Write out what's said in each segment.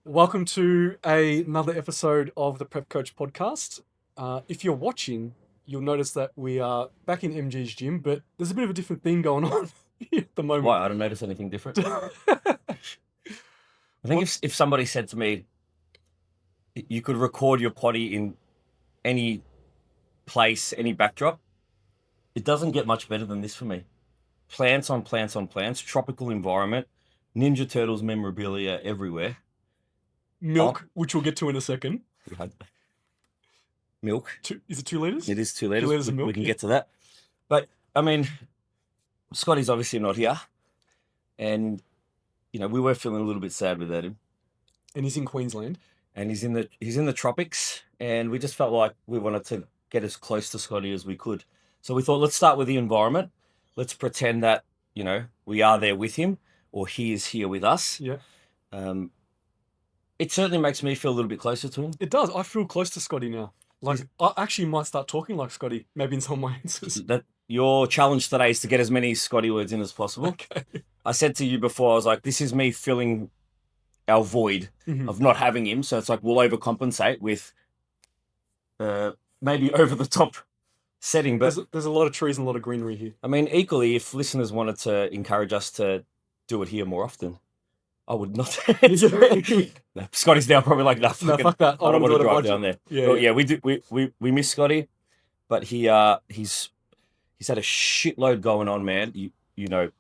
Welcome to another episode of the Prep Coach podcast. If you're watching, you'll notice that we are back in MG's gym, but there's a bit of a different thing going on here at the moment. Why? I don't notice anything different. I think if somebody said to me, you could record your potty in any place, any backdrop, it doesn't get much better than this for me. Plants on plants on plants, tropical environment, Ninja Turtles memorabilia everywhere. Milk, which we'll get to in a second. Milk. Is it 2 litres? It is 2 litres. 2 litres of milk. We can get to that. But, I mean, Scotty's obviously not here. And, you know, we were feeling a little bit sad without him. And he's in Queensland. And he's in the tropics. And we just felt like we wanted to get as close to Scotty as we could. So we thought, let's start with the environment. Let's pretend that, you know, we are there with him or he is here with us. Yeah. It certainly makes me feel a little bit closer to him. It does. I feel close to Scotty now. Like, I actually might start talking like Scotty, maybe in some of my answers. That your challenge today is to get as many Scotty words in as possible. Okay. I said to you before, I was like, this is me filling our void of not having him. So it's like we'll overcompensate with maybe over the top setting. But There's a lot of trees and a lot of greenery here. I mean, equally, if listeners wanted to encourage us to do it here more often, I would not. No, Scotty's now probably like, fuck that. I don't want to drive down there. Yeah, But yeah, we do. We miss Scotty, but he's had a shitload going on, man. You know,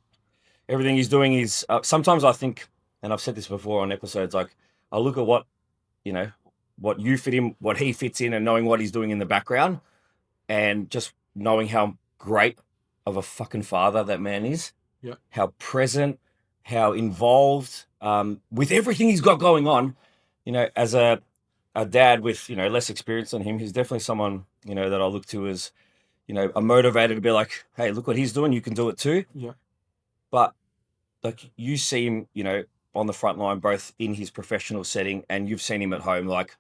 everything he's doing is. Sometimes I think, and I've said this before on episodes, like I look at what you fit in, what he fits in, and knowing what he's doing in the background, and just knowing how great of a fucking father that man is. Yeah. How present, how involved with everything he's got going on. You know, as a dad with, less experience than him, he's definitely someone, that I look to as, a motivator to be like, hey, look what he's doing. You can do it too. Yeah. But like you see him, on the front line, both in his professional setting and you've seen him at home. Like,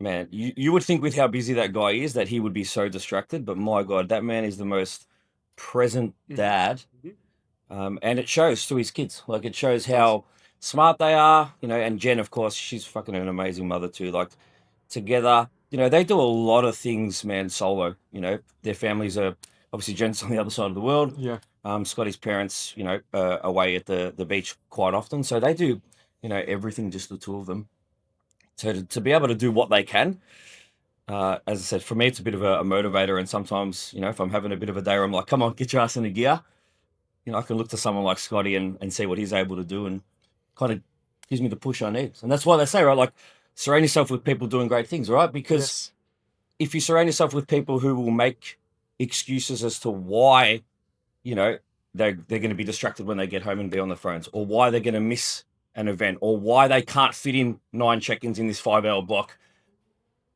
man, you would think with how busy that guy is that he would be so distracted. But my God, that man is the most present dad. And it shows to his kids. Like, it shows how smart they are, and Jen, of course, she's fucking an amazing mother too. Like, together, they do a lot of things, man, solo. Their families are, obviously Jen's on the other side of the world. Yeah. Scotty's parents, away at the beach quite often. So they do, everything, just the two of them. So to be able to do what they can, as I said, for me, it's a bit of a motivator. And sometimes, if I'm having a bit of a day where I'm like, come on, get your ass in the gear. I can look to someone like Scotty and see what he's able to do and kind of gives me the push I need. And that's why they say, right, like, surround yourself with people doing great things, right? Because if you surround yourself with people who will make excuses as to why, they're going to be distracted when they get home and be on their phones, or why they're going to miss an event, or why they can't fit in 9 check-ins in this 5-hour block,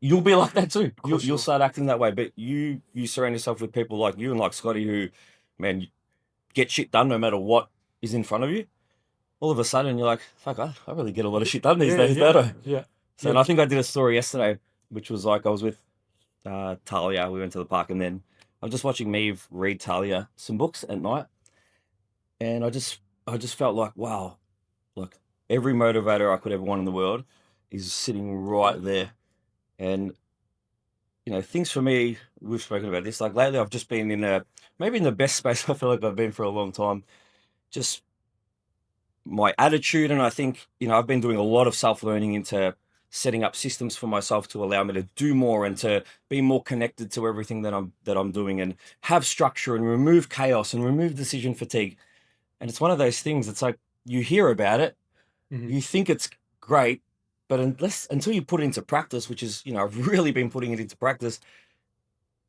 you'll be like that too. You'll start acting that way. But you surround yourself with people like you and like Scotty who, man, get shit done no matter what is in front of you. All of a sudden you're like, fuck, I really get a lot of shit done these days, don't I? Yeah. So, and I think I did a story yesterday, which was like, I was with Talia, we went to the park, and then I was just watching Meave read Talia some books at night. And I just felt like, wow, like every motivator I could ever want in the world is sitting right there. And, things for me, we've spoken about this, like lately I've just been maybe in the best space I feel like I've been for a long time. Just my attitude. And I think, I've been doing a lot of self-learning into setting up systems for myself to allow me to do more and to be more connected to everything that I'm doing and have structure and remove chaos and remove decision fatigue. And it's one of those things that's like, you hear about it, you think it's great, but until you put it into practice, which is, I've really been putting it into practice,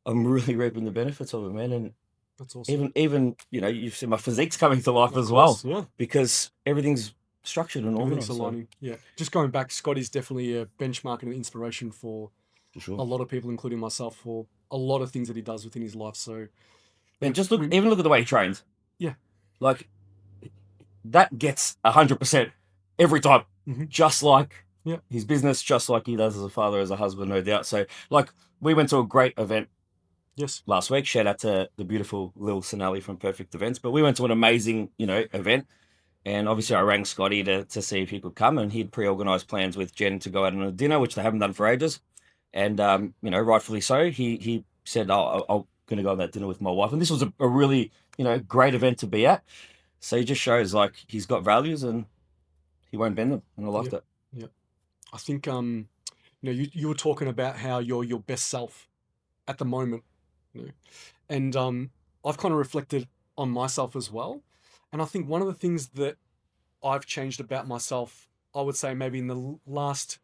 I'm really reaping the benefits of it, man. And that's awesome. Even you've seen my physique's coming to life as well, yeah, because everything's structured and everything's organized. aligning. Yeah, just going back, Scotty's definitely a benchmark and an inspiration for sure. A lot of people, including myself, for a lot of things that he does within his life. So, man, just look at the way he trains. Yeah, like that gets 100% every time, just like his business, just like he does as a father, as a husband, no doubt. So, like, we went to a great event last week. Shout out to the beautiful Lil Sinali from Perfect Events. But we went to an amazing, event. And obviously I rang Scotty to see if he could come, and he'd pre-organised plans with Jen to go out on a dinner, which they haven't done for ages. And, rightfully so, he said, oh, I'm going to go on that dinner with my wife. And this was a really, great event to be at. So he just shows like he's got values and he won't bend them. And I liked it. Yeah. I think, you were talking about how you're your best self at the moment, and I've kind of reflected on myself as well. And I think one of the things that I've changed about myself, I would say maybe in the last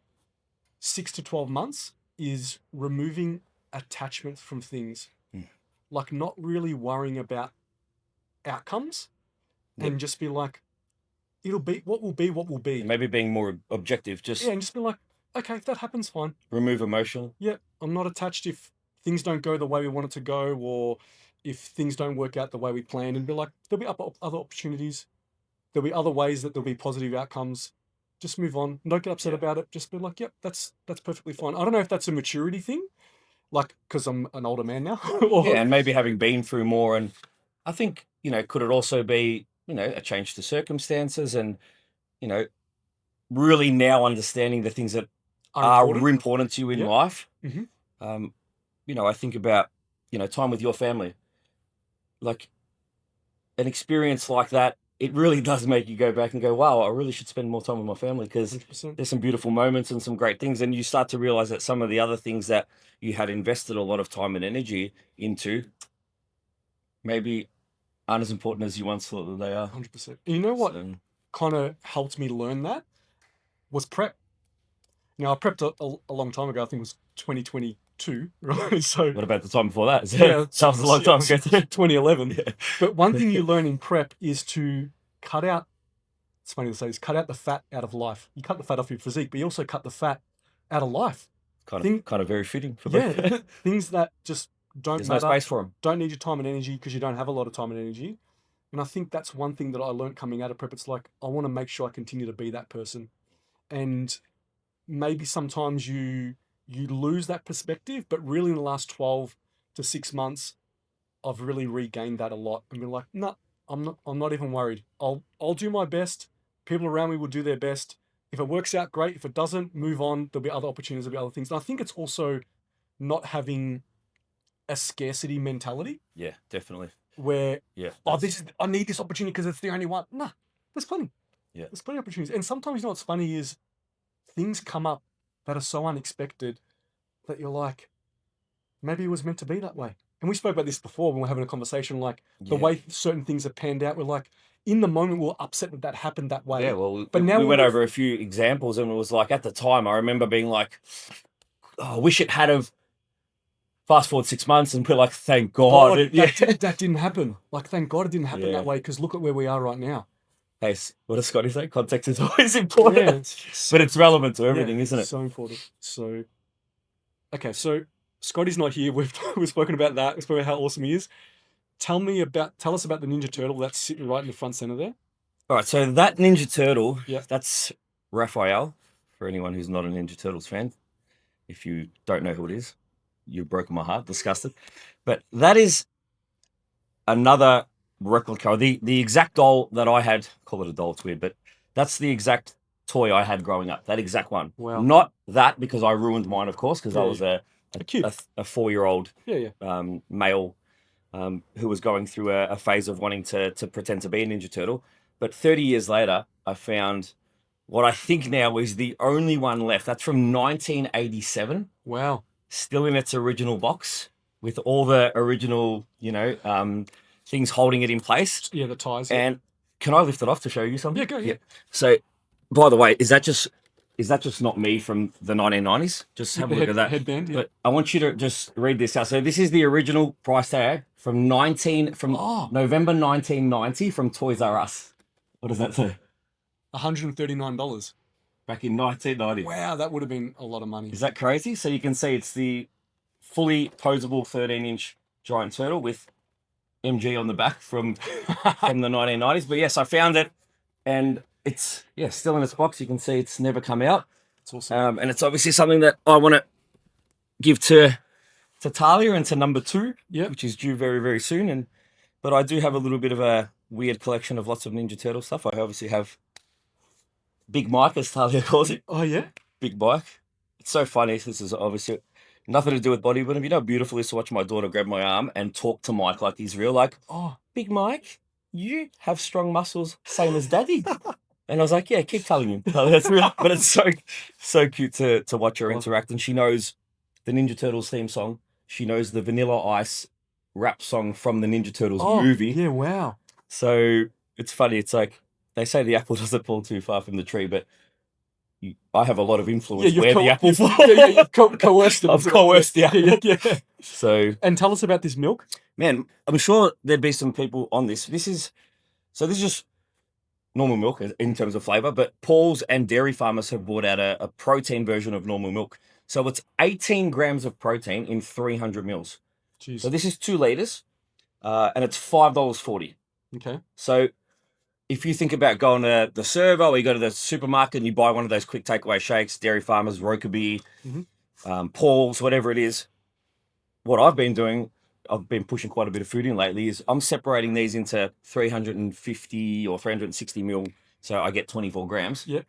6 to 12 months, is removing attachments from things. Like not really worrying about outcomes and just be like, it'll be what will be, what will be. Maybe being more objective, and just be like, okay, if that happens, fine. Remove emotion. Yeah, I'm not attached if things don't go the way we want it to go, or if things don't work out the way we planned, and be like, there'll be other opportunities. There'll be other ways that there'll be positive outcomes. Just move on. Don't get upset about it. Just be like, yep, that's perfectly fine. I don't know if that's a maturity thing, like because I'm an older man now. And maybe having been through more, and I think, could it also be, a change to circumstances, and, really now understanding the things that are important to you in life. I think about, time with your family. Like an experience like that, it really does make you go back and go, wow, I really should spend more time with my family, because there's some beautiful moments and some great things. And you start to realize that some of the other things that you had invested a lot of time and energy into maybe aren't as important as you once thought that they are. 100%. You know what kind of helped me learn that was prep. Now, I prepped a long time ago. I think it was 2022, right? So what about the time before that? Yeah, that was a long time ago. 2011. Yeah. But one thing you learn in prep is to cut out, it's funny to say, is cut out the fat out of life. You cut the fat off your physique, but you also cut the fat out of life. Kind of very fitting for both. Things that just don't There's matter. No space for them. Don't need your time and energy because you don't have a lot of time and energy. And I think that's one thing that I learned coming out of prep. It's like, I want to make sure I continue to be that person. And maybe sometimes you lose that perspective, but really in the last 12 to 6 months, I've really regained that a lot and been like, no, I'm not even worried. I'll do my best. People around me will do their best. If it works out, great. If it doesn't, move on. There'll be other opportunities, there'll be other things. And I think it's also not having a scarcity mentality. Yeah, definitely. Where, I need this opportunity because it's the only one. Nah, there's plenty. Yeah. There's plenty of opportunities. And sometimes, what's funny is things come up that are so unexpected that you're like, maybe it was meant to be that way. And we spoke about this before when we were having a conversation, like the way certain things are panned out. We're like, in the moment, we're upset that happened that way. Yeah, well, but now we went over a few examples, and it was like, at the time, I remember being like, oh, I wish it had have. Fast forward 6 months and be like, thank God. That didn't happen. Like, thank God it didn't happen that way, because look at where we are right now. Hey, what does Scotty say? Context is always important. But it's relevant to everything, isn't it? So important. So, okay, so Scotty's not here. We've spoken about that. We've spoken about how awesome he is. Tell us about the Ninja Turtle that's sitting right in the front center there. All right, so that Ninja Turtle, that's Raphael, for anyone who's not a Ninja Turtles fan. If you don't know who it is, you've broken my heart, disgusted. But that is another replica, the exact doll that I had. Call it a doll, it's weird, but that's the exact toy I had growing up, that exact one. Wow. Not that, because I ruined mine, of course, because I was a kid, a 4-year-old male who was going through a phase of wanting to pretend to be a Ninja Turtle. But 30 years later, I found what I think now is the only one left. That's from 1987. Wow. Still in its original box with all the original, things holding it in place. Yeah, the ties. And can I lift it off to show you something? Yeah, go. Yeah. So, by the way, is that just not me from the 1990s? Just have a look at that headband. Yeah. But I want you to just read this out. So this is the original price tag from November 1990 from Toys R Us. What does that say? $139. Back in 1990. Wow, that would have been a lot of money. Is that crazy? So you can see it's the fully posable 13-inch giant turtle with MG on the back from the 1990s. But yes, I found it, and it's still in its box. You can see it's never come out. It's awesome. And it's obviously something that I want to give to Talia and to number 2, which is due very, very soon. But I do have a little bit of a weird collection of lots of Ninja Turtle stuff. I obviously have Big Mike, as Talia calls it. Oh yeah. Big Mike. It's so funny. This is obviously nothing to do with bodybuilding. You know how beautiful it is to watch my daughter grab my arm and talk to Mike like he's real. Like, Oh. Big Mike, you have strong muscles, same as Daddy. And I was like, yeah, keep telling him. That's real. But it's so cute to watch her interact. And she knows the Ninja Turtles theme song. She knows the Vanilla Ice rap song from the Ninja Turtles movie. Yeah, wow. So it's funny. It's like they say the apple doesn't fall too far from the tree, but I have a lot of influence where the apple falls. Yeah, you've coerced them. I've coerced the apple. Yeah. So, and tell us about this milk. Man, I'm sure there'd be some people on this. This is just normal milk in terms of flavor, but Paul's and Dairy Farmers have brought out a protein version of normal milk. So it's 18 grams of protein in 300 mils. Jeez. So this is 2 liters, and it's $5.40. Okay. So if you think about going to the servo or you go to the supermarket and you buy one of those quick takeaway shakes, Dairy Farmers, Rokeby, Paul's, whatever it is, what I've been doing, I've been pushing quite a bit of food in lately, is I'm separating these into 350 or 360 mil, so I get 24 grams. Yep.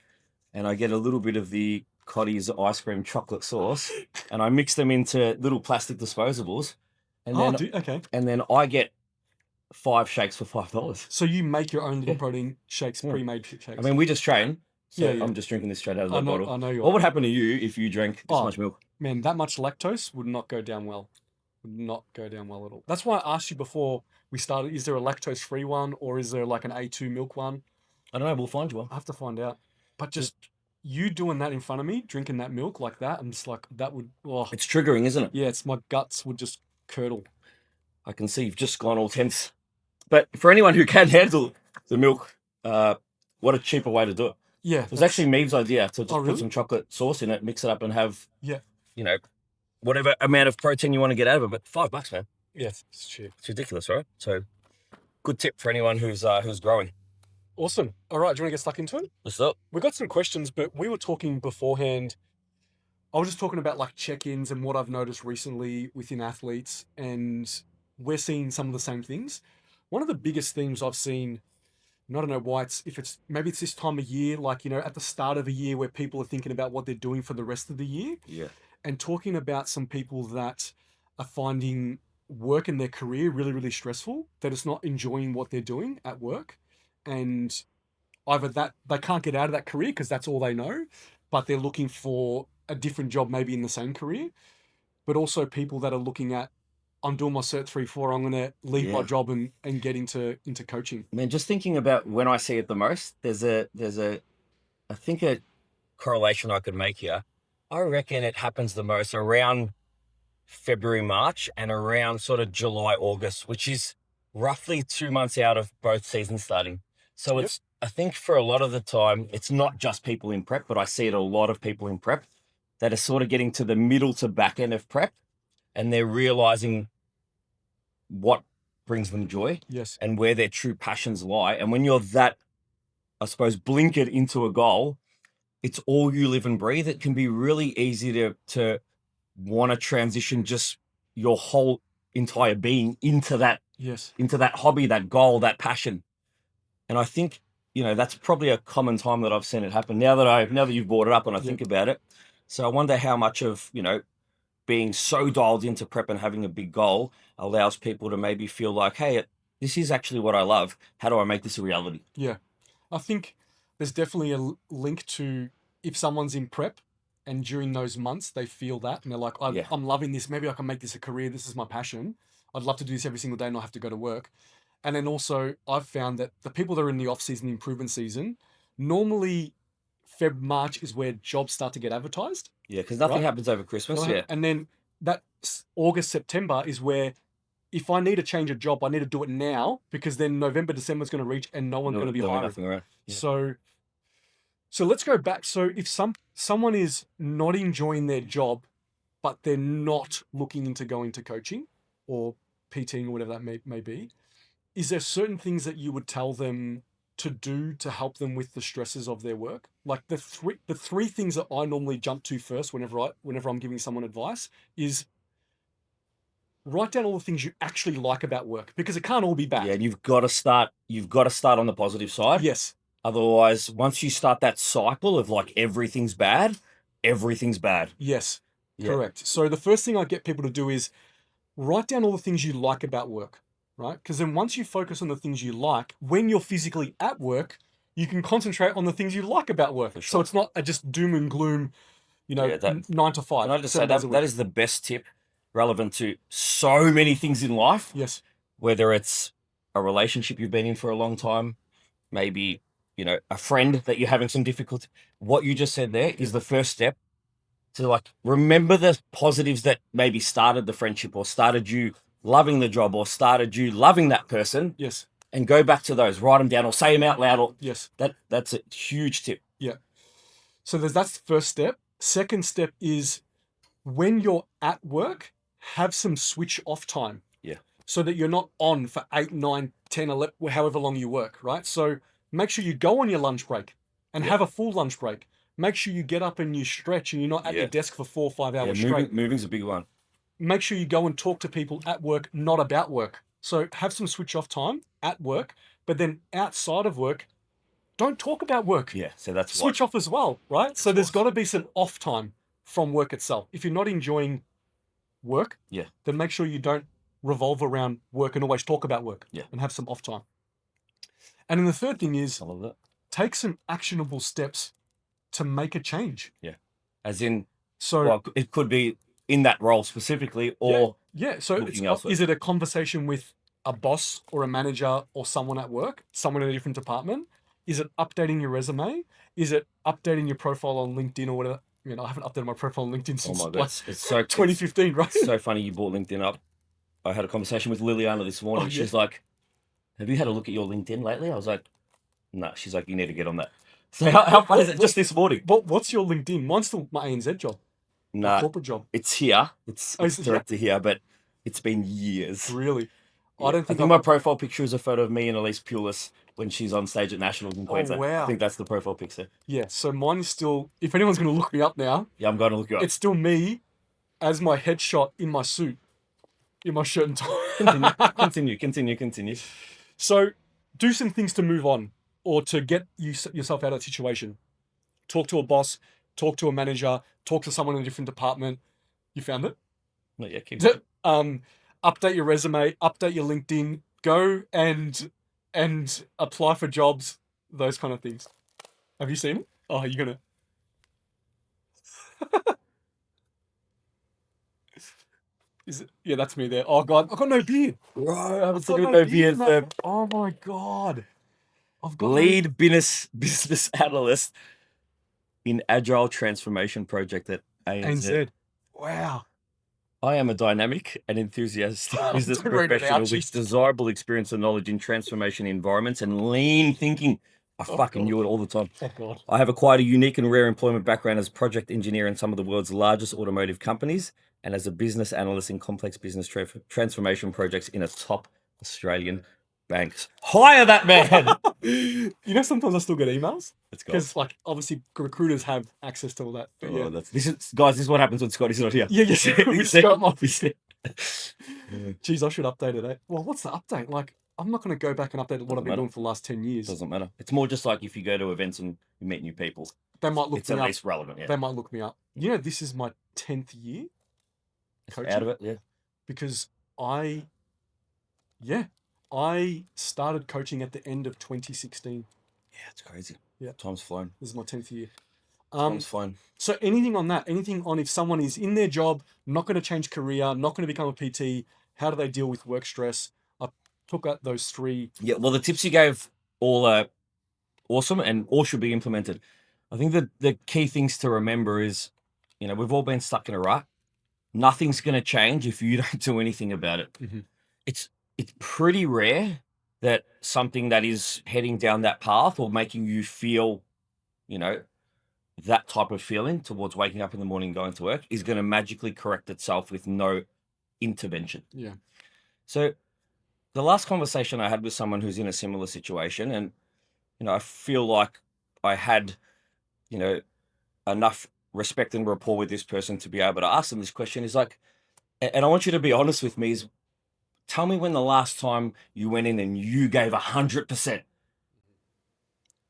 And I get a little bit of the Cotty's ice cream chocolate sauce, and I mix them into little plastic disposables. And and then I get 5 shakes for $5. So you make your own little protein shakes, pre-made shakes. I mean, we just train. So yeah. I'm just drinking this straight out of the bottle. I know you. What would happen to you if you drank this much milk? Man, that much lactose would not go down well. Would not go down well at all. That's why I asked you before we started, is there a lactose-free one or is there like an A2 milk one? I don't know. We'll find you one. I have to find out. But just you doing that in front of me, drinking that milk like that, I'm just like, that would... Oh. It's triggering, isn't it? Yeah, it's my guts would just curdle. I can see you've just gone all tense. But for anyone who can handle the milk, what a cheaper way to do it. Yeah. It was actually Meve's idea to just put some chocolate sauce in it, mix it up and have, whatever amount of protein you want to get out of it. But $5, man. Yes, it's cheap. It's ridiculous, right? So good tip for anyone who's growing. Awesome. All right, do you want to get stuck into it? Let's do it. We got some questions, but we were talking beforehand. I was just talking about like check-ins and what I've noticed recently within athletes, and we're seeing some of the same things. One of the biggest themes I've seen, and I don't know why maybe it's this time of year, like, at the start of a year where people are thinking about what they're doing for the rest of the year. Yeah. And talking about some people that are finding work in their career really, really stressful, that it's not enjoying what they're doing at work. And either that they can't get out of that career because that's all they know, but they're looking for a different job maybe in the same career. But also people that are looking at, I'm doing my Cert 3-4, I'm going to leave my job and get into coaching. Man, just thinking about when I see it the most, there's a correlation I could make here. I reckon it happens the most around February, March, and around sort of July, August, which is roughly 2 months out of both seasons starting. So it's, I think for a lot of the time, it's not just people in prep, but I see it a lot of people in prep that are sort of getting to the middle to back end of prep, and they're realizing what brings them joy, and where their true passions lie. And when you're that, I suppose, blinkered into a goal, it's all you live and breathe. It can be really easy to want to transition just your whole entire being into that, into that hobby, that goal, that passion. And I think, that's probably a common time that I've seen it happen now that you've brought it up and I think about it. So I wonder how much of, being so dialed into prep and having a big goal allows people to maybe feel like, hey, this is actually what I love. How do I make this a reality? Yeah. I think there's definitely a link to if someone's in prep and during those months they feel that and they're like, I'm loving this. Maybe I can make this a career. This is my passion. I'd love to do this every single day and not have to go to work. And then also I've found that the people that are in the off-season improvement season, normally March is where jobs start to get advertised. Yeah, because nothing happens over Christmas. Yeah. And then that August, September is where if I need to change a job, I need to do it now because then November, December is going to reach and no one's going to be hiring. Nothing around. Yeah. So let's go back. So if someone is not enjoying their job, but they're not looking into going to coaching or PTing or whatever that may be, is there certain things that you would tell them to do to help them with the stresses of their work? Like the three things that I normally jump to first whenever I'm giving someone advice is write down all the things you actually like about work, because it can't all be bad. Yeah, and you've got to start on the positive side. Yes. Otherwise, once you start that cycle of like everything's bad, everything's bad. Yes. Yeah. Correct. So the first thing I get people to do is write down all the things you like about work, right? Because then once you focus on the things you like, when you're physically at work, you can concentrate on the things you like about work. For So sure. it's not a just doom and gloom, Yeah, that 9 to 5. can I just say 7 days a that week. that is the best tip relevant to so many things in life, Yes. whether it's a relationship you've been in for a long time, maybe, a friend that you're having some difficulty. What you just said there is the first step to like remember the positives that maybe started the friendship or started you loving the job or started you loving that person, Yes. and go back to those, write them down or say them out loud. Or Yes. that's a huge tip. Yeah. So that's the first step. Second step is when you're at work, have some switch off time. Yeah. So that you're not on for 8, 9, 10, 11, however long you work, right? So make sure you go on your lunch break and Yeah. have a full lunch break. Make sure you get up and you stretch and you're not at Yeah. your desk for 4 or 5 Yeah, hours straight. moving's a big one. Make sure you go and talk to people at work, not about work. So have some switch off time at work, but then outside of work, don't talk about work. Yeah, so that's Switch off as well, right? So there's off. got to be some off time from work itself. If you're not enjoying work, Yeah. then make sure you don't revolve around work and always talk about work. Yeah. And have some off time. And then the third thing is I love that. take some actionable steps to make a change. Yeah. As in, So well, it could be in that role specifically, or so looking elsewhere. is it a conversation with a boss or a manager or someone at work, someone in a different department? Is it updating your resume? Is it updating your profile on LinkedIn or whatever? I haven't updated my profile on LinkedIn since oh my god, it's so 2015, right? It's so funny you brought LinkedIn up. I had a conversation with Liliana this morning. Oh, She's like, "Have you had a look at your LinkedIn lately?" I was like, "No." She's like, "You need to get on that." So how fun is it? Just this morning. What's your LinkedIn? Mine's still my ANZ job. Nah, corporate job. It's here. It's is it directed here, but it's been years. Really? Yeah. I don't think my profile picture is a photo of me and Elise Pulis when she's on stage at Nationals in Queensland. wow. I think that's the profile picture. Yeah, so mine is still, if anyone's going to look me up now, Yeah, I'm going to look you up. it's still me as my headshot in my suit, in my shirt and tie. Continue. So do some things to move on or to get yourself out of that situation. Talk to a boss, talk to a manager, talk to someone in a different department. You found it? Not yet. Keep Update your resume, update your LinkedIn, go and apply for jobs, those kind of things. Have you seen it? Oh, you're gonna. Is it? Yeah, that's me there. Oh god, I've got no beard. Bro, I haven't I've seen got you no with no beard, beard. mate. Oh my god, I've got Lead business analyst in Agile Transformation Project at ANZ. ANZ. Wow. I am a dynamic and enthusiastic business Don't read it out, professional with Jesus. desirable experience and knowledge in transformation environments and lean thinking. I fucking knew it all the time. Oh god. I have acquired a unique and rare employment background as project engineer in some of the world's largest automotive companies and as a business analyst in complex business transformation projects in a top Australian banks. Hire that man! Sometimes I still get emails Let's go. because, obviously, recruiters have access to all that. But yeah, This is what happens when Scotty's not here. yeah, yes. We See? skirt off. See? Geez, I should update it. Eh? Well, what's the update? I'm not going to go back and update what I've been doing for the last 10 years. Doesn't matter. It's more just like if you go to events and you meet new people. They might look It's me at up. least relevant. Yeah. They might look me up. This is my 10th year coaching. Out of it, yeah. Because I started coaching at the end of 2016. Yeah, it's crazy. Yeah. Time's flown. This is my 10th year. Time's flown. So anything on that? Anything on if someone is in their job, not going to change career, not going to become a PT, how do they deal with work stress? I took out those 3. Yeah, well, the tips you gave all are awesome and all should be implemented. I think that the key things to remember is, we've all been stuck in a rut. Nothing's going to change if you don't do anything about it. Mm-hmm. It's pretty rare that something that is heading down that path or making you feel, that type of feeling towards waking up in the morning and going to work is going to magically correct itself with no intervention. Yeah. So the last conversation I had with someone who's in a similar situation, and, I feel like I had, enough respect and rapport with this person to be able to ask them this question is like, and I want you to be honest with me, is tell me when the last time you went in and you gave 100%,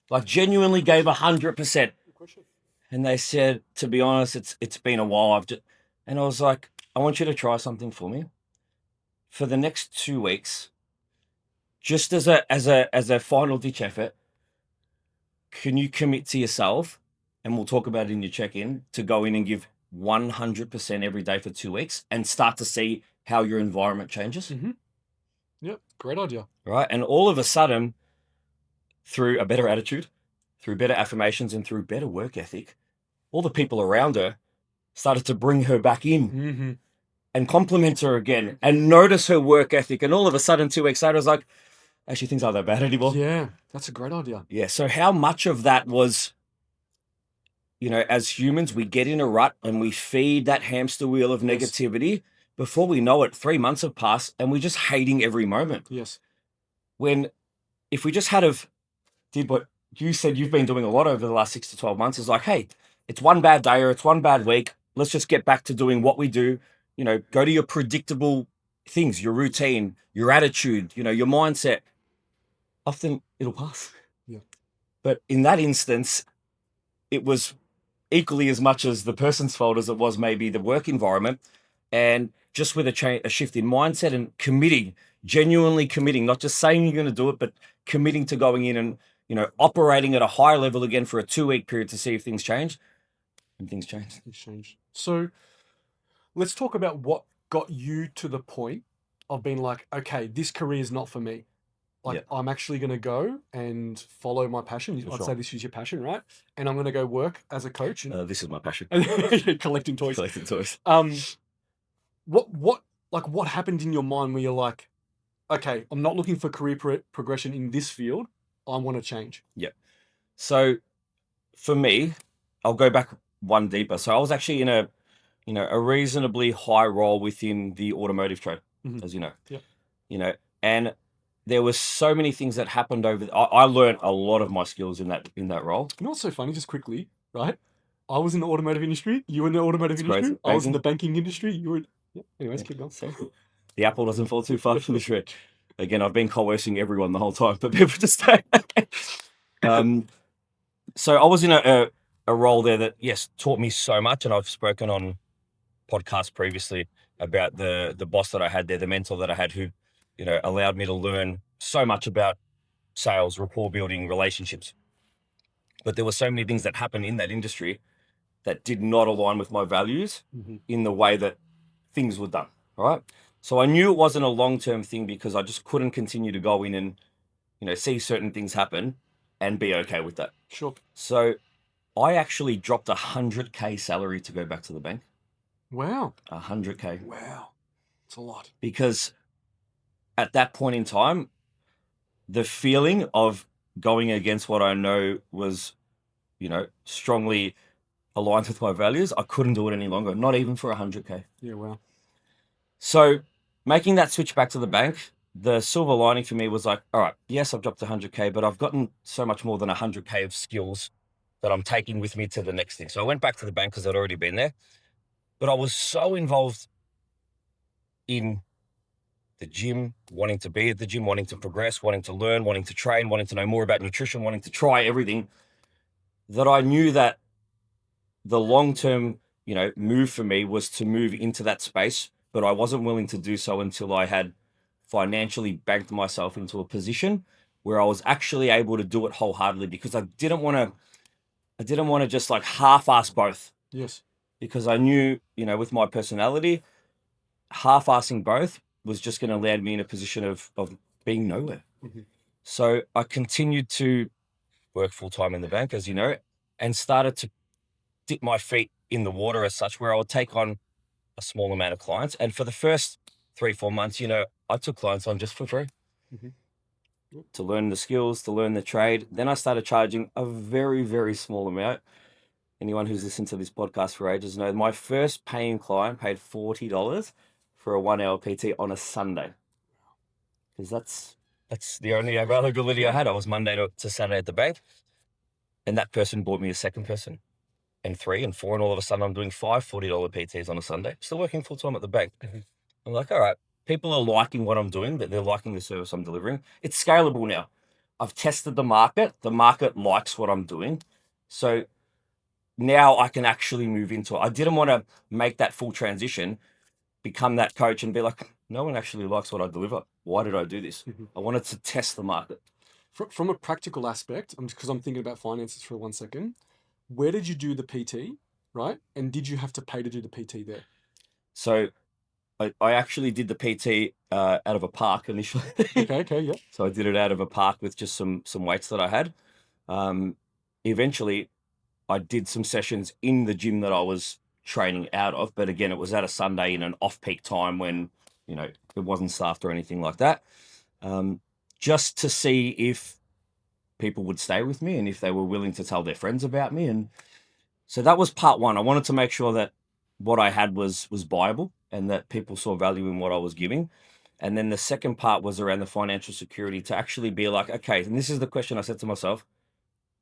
like genuinely gave 100%. Good question. And they said, to be honest, it's been a while. And I was like, I want you to try something for me for the next 2 weeks, just as a final ditch effort. Can you commit to yourself, and we'll talk about it in your check-in, to go in and give 100% every day for 2 weeks and start to see how your environment changes? Yep, great idea. Right. And all of a sudden, through a better attitude, through better affirmations, and through better work ethic, all the people around her started to bring her back in and compliment her again and notice her work ethic. And all of a sudden, 2 weeks later, I was like, actually, things aren't that bad anymore. Yeah, that's a great idea. Yeah. So how much of that was, as humans, we get in a rut and we feed that hamster wheel of Yes. negativity. Before we know it, 3 months have passed and we're just hating every moment. Yes. When if we just did what you said you've been doing a lot over the last 6 to 12 months, is like, hey, it's one bad day or it's one bad week. Let's just get back to doing what we do. Go to your predictable things, your routine, your attitude, your mindset. Often it'll pass. Yeah. But in that instance, it was equally as much as the person's fault as it was maybe the work environment. And just with a shift in mindset and genuinely committing, not just saying you're going to do it, but committing to going in and, operating at a higher level again for a 2-week period to see if things change. And things changed. Things changed. So let's talk about what got you to the point of being like, okay, this career is not for me. Like, Yep. I'm actually going to go and follow my passion. For I'd sure. say this is your passion, right? And I'm going to go work as a coach and This is my passion. collecting toys. Collecting toys. What happened in your mind where you're like, okay, I'm not looking for career progression in this field. I want to change. So for me, I'll go back one deeper. So I was actually in a reasonably high role within the automotive trade, as you know. Yep. And there were so many things that happened I learned a lot of my skills in that role. You know what's so funny? Just quickly, right? I was in the automotive industry. You were in the automotive It's industry. crazy. I was in Amazing. the banking industry. You were. Yeah. Anyways, keep going. So, the apple doesn't fall too far from the tree. Again, I've been coercing everyone the whole time, but people just stay. So I was in a role there that, yes, taught me so much. And I've spoken on podcasts previously about the boss that I had there, the mentor that I had, who, allowed me to learn so much about sales, rapport building, relationships. But there were so many things that happened in that industry that did not align with my values in the way that things were done. Right. So I knew it wasn't a long-term thing because I just couldn't continue to go in and, see certain things happen and be okay with that. Sure. So I actually dropped 100K salary to go back to the bank. Wow. 100K. Wow. It's a lot. Because at that point in time, the feeling of going against what I know was, strongly aligned with my values, I couldn't do it any longer, not even for 100K. Yeah, wow. So making that switch back to the bank, the silver lining for me was like, all right, yes, I've dropped 100K, but I've gotten so much more than 100K of skills that I'm taking with me to the next thing. So I went back to the bank because I'd already been there, but I was so involved in the gym, wanting to be at the gym, wanting to progress, wanting to learn, wanting to train, wanting to know more about nutrition, wanting to try everything, that I knew that the long-term, move for me was to move into that space, but I wasn't willing to do so until I had financially banked myself into a position where I was actually able to do it wholeheartedly, because I didn't want to just like half-ass both. Yes. Because I knew, with my personality, half-assing both was just going to land me in a position of being nowhere. So I continued to work full-time in the bank, as you know, and started to dip my feet in the water as such, where I would take on a small amount of clients. And for the first 3-4 months, I took clients on just for free to learn the skills, to learn the trade. Then I started charging a very, very small amount. Anyone who's listened to this podcast for ages knows my first paying client paid $40 for a 1 hour PT on a Sunday. Because that's the only availability I had. I was Monday to Saturday at the bank. And that person bought me a second person. and 3 and 4, and all of a sudden I'm doing 5 $40 PTs on a Sunday, still working full time at the bank. I'm like, all right, people are liking what I'm doing, but they're liking the service I'm delivering. It's scalable now. I've tested the market. The market likes what I'm doing. So now I can actually move into it. I didn't want to make that full transition, become that coach and be like, no one actually likes what I deliver. Why did I do this? I wanted to test the market. From a practical aspect, because I'm thinking about finances for 1 second, where did you do the PT, right? And did you have to pay to do the PT there? So I actually did the PT out of a park initially. Okay, yeah. So I did it out of a park with just some weights that I had. Eventually, I did some sessions in the gym that I was training out of, but again, it was at a Sunday in an off-peak time when, you know, it wasn't staffed or anything like that, just to see if people would stay with me and if they were willing to tell their friends about me. And so that was part one. I wanted to make sure that what I had was viable and that people saw value in what I was giving. And then the second part was around the financial security, to actually be like, okay, and this is the question I said to myself,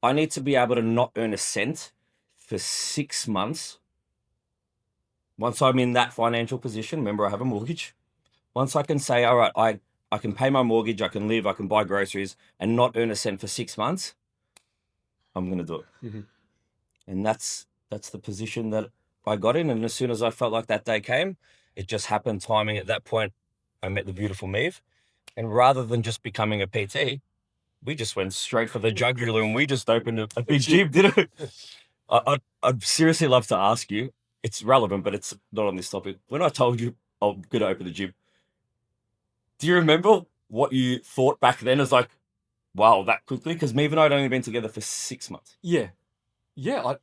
I need to be able to not earn a cent for 6 months. Once I'm in that financial position, remember I have a mortgage. Once I can say, all right, I can pay my mortgage, I can live, I can buy groceries and not earn a cent for 6 months, I'm going to do it. And that's the position that I got in. And as soon as I felt like that day came, it just happened timing. At that point, I met the beautiful Maeve. And rather than just becoming a PT, we just went straight for the jugular and we just opened a big gym, didn't we? I'd seriously love to ask you, it's relevant, but it's not on this topic. When I told you I'm going to open the gym, do you remember what you thought back then as like, wow, that quickly? Because Maeve and I had only been together for 6 months. Yeah,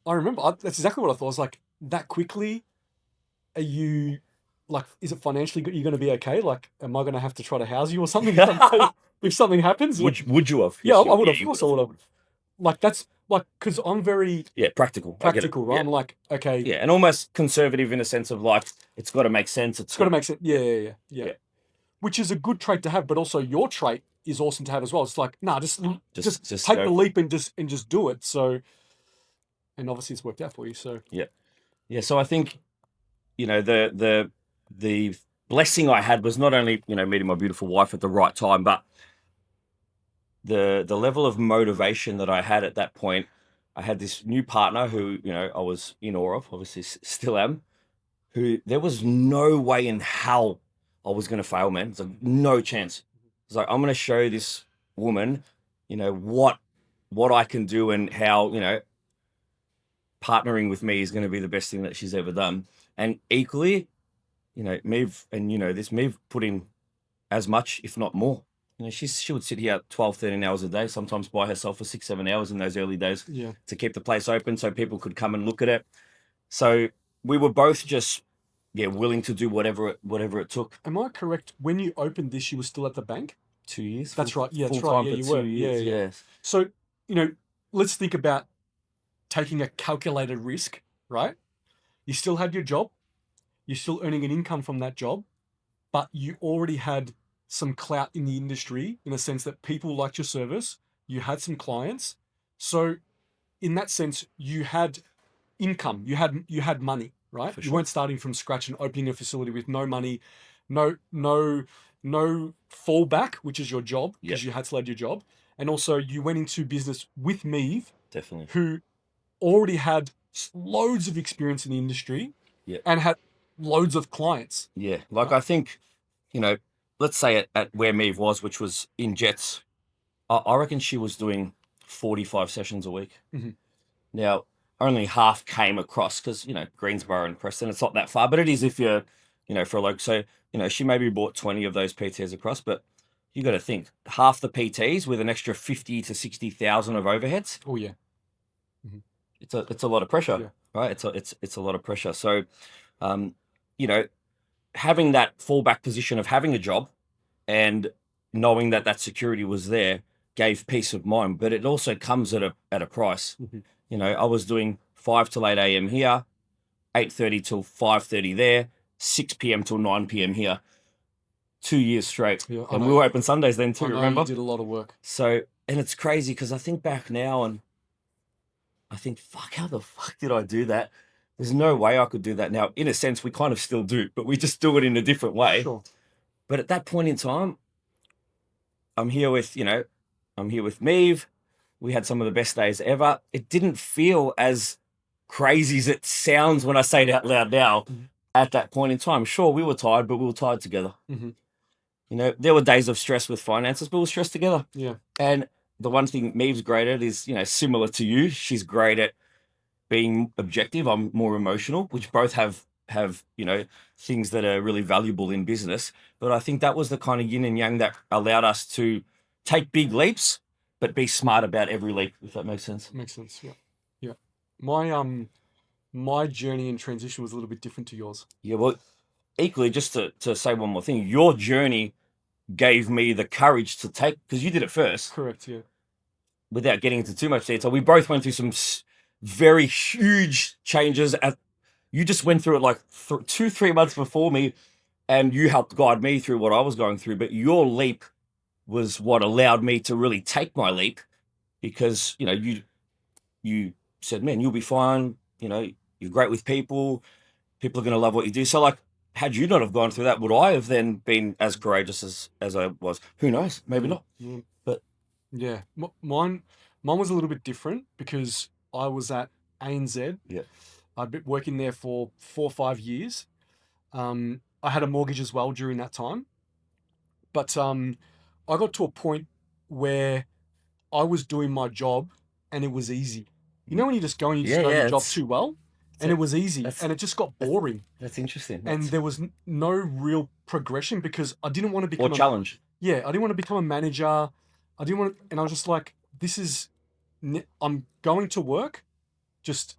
I remember. That's exactly what I thought. I was like, that quickly? Are you, like, is it financially good? You're going to be okay? Like, am I going to have to try to house you or something if something happens? Would you have? Yeah, Yes, I would have. you Of course I would have. Like, that's like, because I'm very practical. I get it. practical, right? Yeah. I'm like, okay, Yeah, and almost conservative in a sense of like, it's got to make sense. it's got to make sense. Yeah. Which is a good trait to have, but also your trait is awesome to have as well. It's like, nah, just take the leap and just do it. So, and obviously it's worked out for you. So yeah. So I think, you know, the blessing I had was not only, you know, meeting my beautiful wife at the right time, but the level of motivation that I had at that point. I had this new partner who, you know, I was in awe of, obviously still am, who there was no way in hell I was going to fail, man. It's like no chance. It's like, I'm going to show this woman, you know, what I can do and how, you know, partnering with me is going to be the best thing that she's ever done. And equally, you know, Mev, and you know, this Mev put in as much, if not more. You know, she would sit here 12, 13 hours a day, sometimes by herself for 6, 7 hours in those early days to keep the place open so people could come and look at it. So we were both just, willing to do whatever it took. am I correct? When you opened this, you were still at the bank? 2 years. That's right. Yeah, that's right. Full-time Yeah, for you 2 were. years. Yeah. Yes. So, you know, let's think about taking a calculated risk, right? You still had your job. You're still earning an income from that job, but you already had some clout in the industry in a sense that people liked your service. You had some clients. So in that sense, you had income. You had money, right? For You sure. weren't starting from scratch and opening a facility with no money, no fallback, which is your job, because you had to lead your job. And also you went into business with Meave, Definitely. who already had loads of experience in the industry and had loads of clients. Yeah. Like, I think, you know, let's say at where Meave was, which was in Jets, I reckon she was doing 45 sessions a week. Now, only half came across because, you know, Greensboro and Preston, it's not that far, but it is if you're, you know, for a local. So, you know, she maybe bought 20 of those PTs across, but you got to think half the PTs with an extra 50 to 60,000 of overheads. Oh yeah. It's a lot of pressure, right? It's a lot of pressure. So, you know, having that fallback position of having a job and knowing that security was there gave peace of mind, but it also comes at a price. You know, I was doing 5 till 8 a.m. here, 8:30 till 5:30 there, 6 p.m. till 9 p.m. here, 2 years straight. Yeah, and we were open Sundays then too, remember? You did a lot of work. So, and it's crazy because I think back now and I think, fuck, how the fuck did I do that? There's no way I could do that now. In a sense, we kind of still do, but we just do it in a different way. Sure. But at that point in time, I'm here with Meave. We had some of the best days ever. It didn't feel as crazy as it sounds when I say it out loud now. Mhm. At that point in time, sure, we were tired, but we were tired together. Mm-hmm. You know, there were days of stress with finances, but we were stressed together. Yeah. And the one thing Maeve's great at is, you know, similar to you, she's great at being objective. I'm more emotional, which both have you know, things that are really valuable in business. But I think that was the kind of yin and yang that allowed us to take big leaps, but be smart about every leap, if that makes sense. Makes sense. Yeah. Yeah. My journey and transition was a little bit different to yours. Yeah, well, equally, just to say one more thing, your journey gave me the courage to take, because you did it first. Correct. Yeah. Without getting into too much detail, we both went through some very huge changes. You just went through it like 2-3 months before me, and you helped guide me through what I was going through. But your leap was what allowed me to really take my leap, because, you know, you said, man, you'll be fine. You know, you're great with people. People are going to love what you do. So, like, had you not have gone through that, would I have then been as courageous as I was? Who knows? Maybe not. Yeah. But yeah, mine was a little bit different because I was at ANZ. Yeah. I'd been working there for 4 or 5 years. I had a mortgage as well during that time, but I got to a point where I was doing my job and it was easy. You know when you just go and you just know your job too well, and it was easy, and it just got boring. That's interesting. And there was no real progression because I didn't want to become or challenge. Yeah, I didn't want to become a manager. I didn't want to, and I was just like, this is, I'm going to work. Just,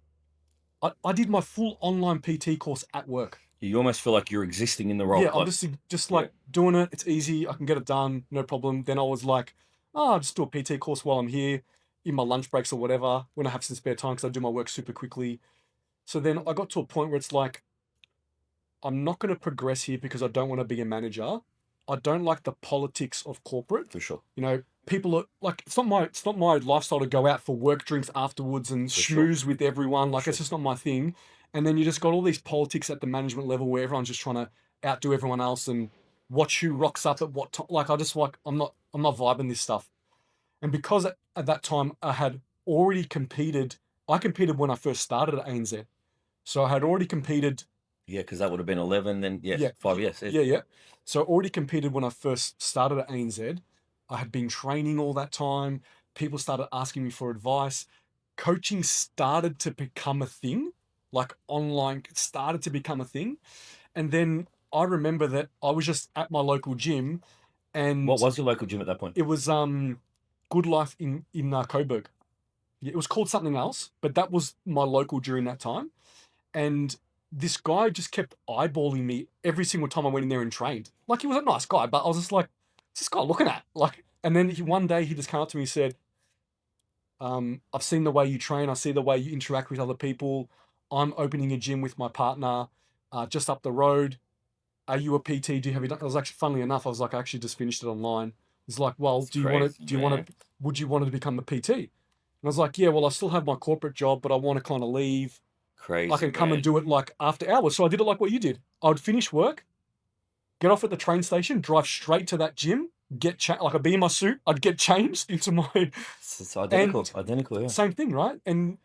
I did my full online PT course at work. You almost feel like you're existing in the role. Yeah, I'm just like doing it. It's easy. I can get it done. No problem. Then I was like, oh, I'll just do a PT course while I'm here in my lunch breaks or whatever, when I have some spare time, because I do my work super quickly. So then I got to a point where it's like, I'm not going to progress here because I don't want to be a manager. I don't like the politics of corporate. For sure. You know, people are like, it's not my lifestyle to go out for work drinks afterwards and schmooze with everyone. Like, it's just not my thing. And then you just got all these politics at the management level where everyone's just trying to outdo everyone else and watch who rocks up at what time. Like, I just like, I'm not vibing this stuff. And because at that time I had already competed, I competed when I first started at ANZ. So I had already competed. Yeah, because that would have been 11, then 5 years. Yeah. So I already competed when I first started at ANZ. I had been training all that time. People started asking me for advice. Coaching started to become a thing, like online started to become a thing. And then I remember that I was just at my local gym. And what was your local gym at that point? It was Good Life in Coburg. Yeah, it was called something else, but that was my local during that time. And this guy just kept eyeballing me every single time I went in there and trained. Like, he was a nice guy, but I was just like, what's this guy looking at? Like, and then one day he just came up to me and said, I've seen the way you train. I see the way you interact with other people. I'm opening a gym with my partner just up the road. Are you a PT? Do you have it? I was actually, funnily enough, I was like, I actually just finished it online. He's like, well, would you want to become a PT? And I was like, yeah, well, I still have my corporate job, but I want to kind of leave. Crazy. I can come and do it like after hours. So I did it like what you did. I would finish work, get off at the train station, drive straight to that gym, like I'd be in my suit, I'd get changed into my. It's identical, yeah. Same thing, right? And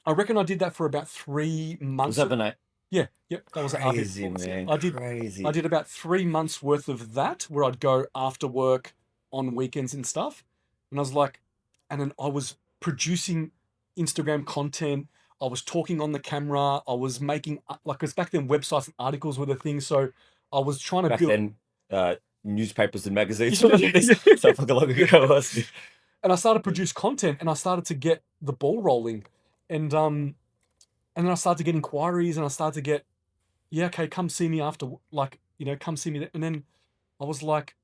I reckon I did that for about 3 months. Was that the night? Yeah, yep. That was crazy, man. I did about 3 months worth of that, where I'd go after work on weekends and stuff. And I was like, and then I was producing Instagram content. I was talking on the camera. I was making, like, because back then websites and articles were the thing. So I was trying to back build. Then, newspapers and magazines. So fucking long ago it was. And I started to produce content, and I started to get the ball rolling, and then I started to get inquiries, and I started to get, yeah, okay, come see me after, like, you know, come see me. And then I was like,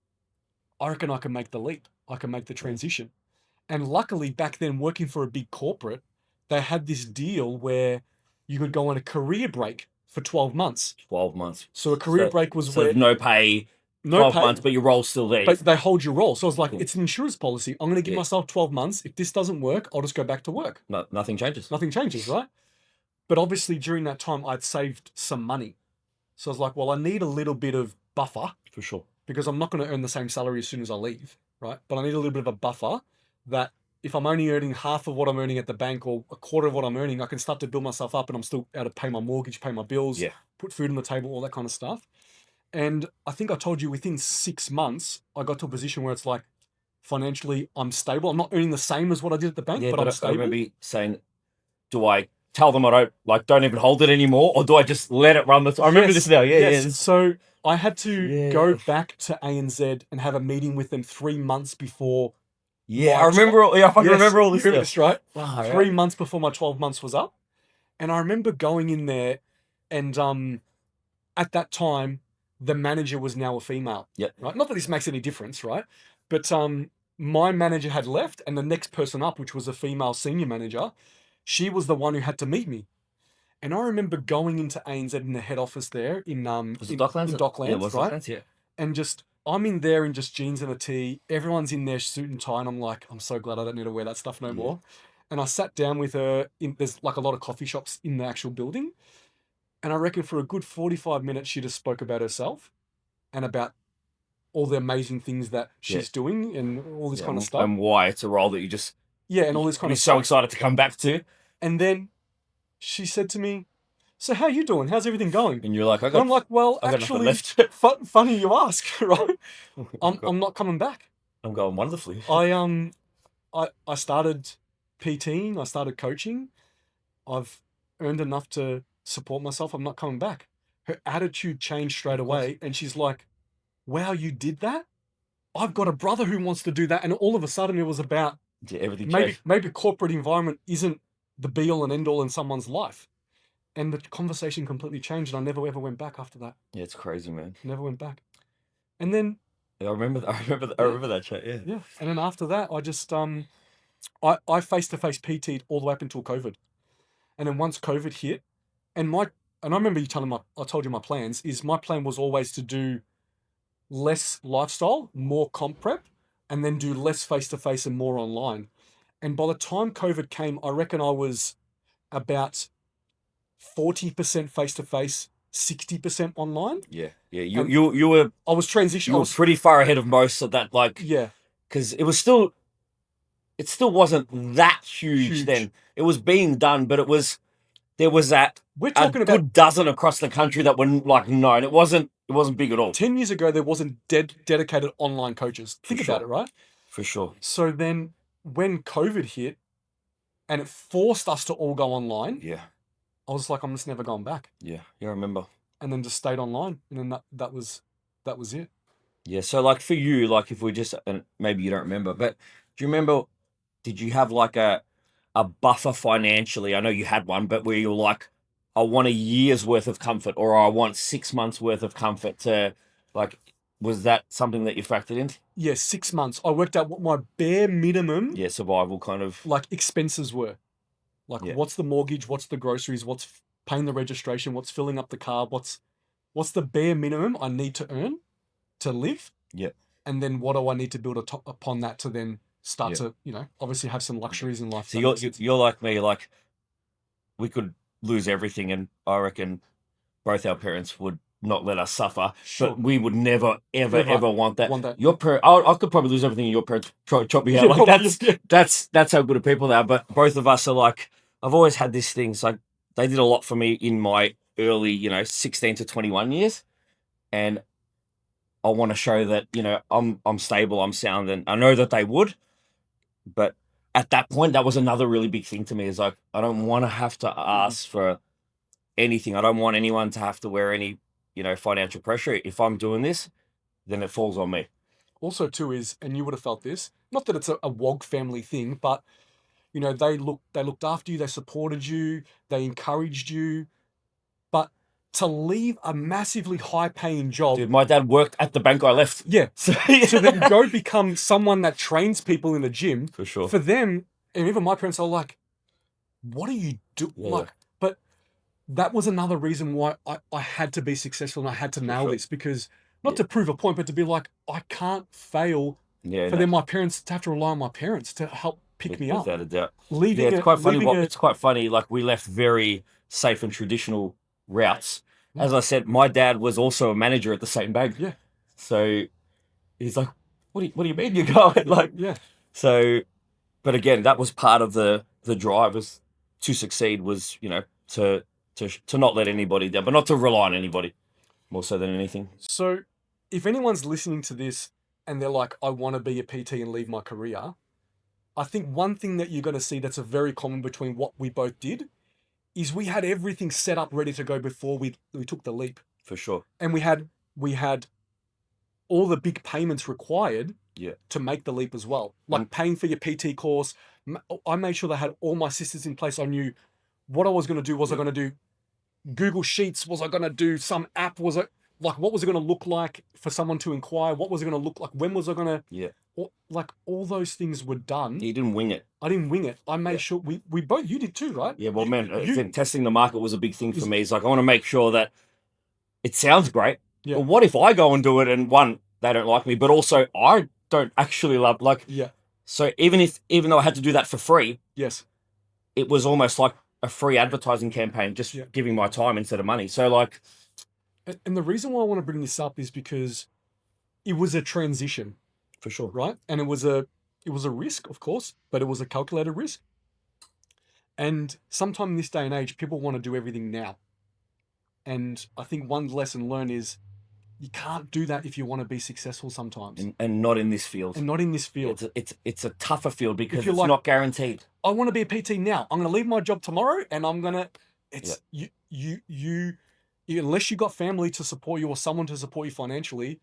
I reckon I can make the leap. I can make the transition. And luckily back then, working for a big corporate, they had this deal where you could go on a career break for 12 months. 12 months. So a career break was where no pay, no 12 pay, months, but your role's still there. but they hold your role. So I was like, Cool. it's an insurance policy. I'm going to give Yeah. myself 12 months. If this doesn't work, I'll just go back to work. No, nothing changes. Nothing changes, right? But obviously during that time, I'd saved some money. So I was like, well, I need a little bit of buffer For sure. because I'm not going to earn the same salary as soon as I leave, right? But I need a little bit of a buffer that if I'm only earning half of what I'm earning at the bank or a quarter of what I'm earning, I can start to build myself up and I'm still able to pay my mortgage, pay my bills, Yeah. put food on the table, all that kind of stuff. And I think I told you within 6 months, I got to a position where it's like financially I'm stable. I'm not earning the same as what I did at the bank, Yeah, but I'm I stable. remember you saying, do I tell them I don't even hold it anymore, or do I just let it run? I remember this now. Yeah, yes. yeah. So I had to go Yeah. back to ANZ and have a meeting with them 3 months before. Yeah, my I remember. I fucking Yes, remember all this you remember stuff. this, right? Wow, 3 months before my 12 months was up. And I remember going in there and at that time, the manager was now a female. Yep. Right? Not that this makes any difference, right? But my manager had left and the next person up, which was a female senior manager, she was the one who had to meet me. And I remember going into ANZ in the head office there in Was it Docklands? in Docklands, Yeah, it was right? Docklands, yeah. And just I'm in there in just jeans and a tee. Everyone's in their suit and tie, and I'm like, I'm so glad I don't need to wear that stuff no more. And I sat down with her. There's like a lot of coffee shops in the actual building, and I reckon for a good 45 minutes she just spoke about herself and about all the amazing things that she's doing and all this kind of stuff. And why it's a role that you just and all this kind be of so stuff. excited to come back to. And then she said to me, "So how you doing? How's everything going?" And you're like, And I'm like, well, I got nothing actually, left. funny you ask, right? I'm not coming back. I'm going wonderfully. I started PTing, I started coaching. I've earned enough to support myself. I'm not coming back. Her attitude changed straight away, and she's like, "Wow, you did that? I've got a brother who wants to do that." And all of a sudden, it was about Everything changed. maybe corporate environment isn't the be all and end all in someone's life. And the conversation completely changed, and I never ever went back after that. Yeah, it's crazy, man. Never went back. And then I remember that chat. Yeah. yeah, and then after that, I just I face to face PT'd all the way up until COVID, and then once COVID hit, and I remember you telling I told you my plans is my plan was always to do less lifestyle, more comp prep, and then do less face to face and more online. And by the time COVID came, I reckon I was about 40% face to face, 60% online. Yeah. You were. I was transitioning. You were pretty far ahead of most of that, like. Yeah. Because it still wasn't that huge then. It was being done, but there was that we're talking about good dozen across the country that were like known. It wasn't big at all. 10 years ago, there wasn't dedicated online coaches. Think about it, right? For sure. So then when COVID hit and it forced us to all go online, yeah, I was like, I'm just never going back. Yeah, I remember. And then just stayed online. And then that was it. Yeah, so like for you, like if we just, and maybe you don't remember, but do you remember, did you have like a buffer financially? I know you had one, but where you're like, I want a year's worth of comfort, or I want 6 months worth of comfort to, like, was that something that you factored in? Yeah, 6 months. I worked out what my bare minimum survival kind of like expenses were. Like what's the mortgage, what's the groceries, what's paying the registration, what's filling up the car, what's the bare minimum I need to earn to live? Yeah. And then what do I need to build upon that to then start to, obviously have some luxuries in life. So you're like me, like we could lose everything, and I reckon both our parents would not let us suffer, but we would never ever want that. Your I could probably lose everything, and your parents chop me out. Like that's how good of people they are. But both of us are like, I've always had this thing. So they did a lot for me in my early, 16 to 21 years, and I want to show that I'm stable, I'm sound, and I know that they would. But at that point, that was another really big thing to me. Is like, I don't want to have to ask for anything. I don't want anyone to have to wear any financial pressure. If I'm doing this, then it falls on me. Also, too, and you would have felt this. Not that it's a WOG family thing, but they looked after you, they supported you, they encouraged you. But to leave a massively high-paying job, dude, my dad worked at the bank I left. Yeah, so then go become someone that trains people in a gym. For sure. For them, and even my parents are like, "What are you doing?" Like, but that was another reason why I had to be successful and I had to nail this, because not Yeah. to prove a point, but to be like, I can't fail Yeah, for no, then my parents to have to rely on my parents to help pick me up. without a doubt. Yeah, Leaving it's a quite funny. leaving a It's quite funny. Like we left very safe and traditional routes. Yeah. As I said, my dad was also a manager at the same bank. Yeah. So he's like, what do you mean you're going?" Like, yeah. so, but again, that was part of the drive was to succeed was, to not let anybody down, but not to rely on anybody more so than anything. So if anyone's listening to this and they're like, I want to be a PT and leave my career, I think one thing that you're going to see that's a very common between what we both did is we had everything set up ready to go before we took the leap. For sure. And we had all the big payments required Yeah. to make the leap as well. Like paying for your PT course. I made sure they had all my systems in place. I knew what I was going to do. Was I going to do Google Sheets? Was I going to do some app? Was it like, what was it going to look like for someone to inquire? What was it going to look like? When was I going to? Yeah. Like all those things were done. You didn't wing it. I didn't wing it. I made sure we both, you did too, right? Yeah, well, man, I you- think testing the market was a big thing for me. It's like, I want to make sure that it sounds great. Yeah. But what if I go and do it and one, they don't like me, but also I don't actually love, like, Yeah. so even though I had to do that for free, Yes. it was almost like a free advertising campaign, just giving my time instead of money. So like, And the reason why I want to bring this up is because it was a transition, for sure. right? And it was a risk, of course, but it was a calculated risk. And sometime in this day and age, people want to do everything now. And I think one lesson learned is you can't do that if you want to be successful sometimes. And not in this field. And not in this field. It's a tougher field because you're it's like, not guaranteed. I want to be a PT now. I'm going to leave my job tomorrow and I'm going to, you, unless you got family to support you or someone to support you financially,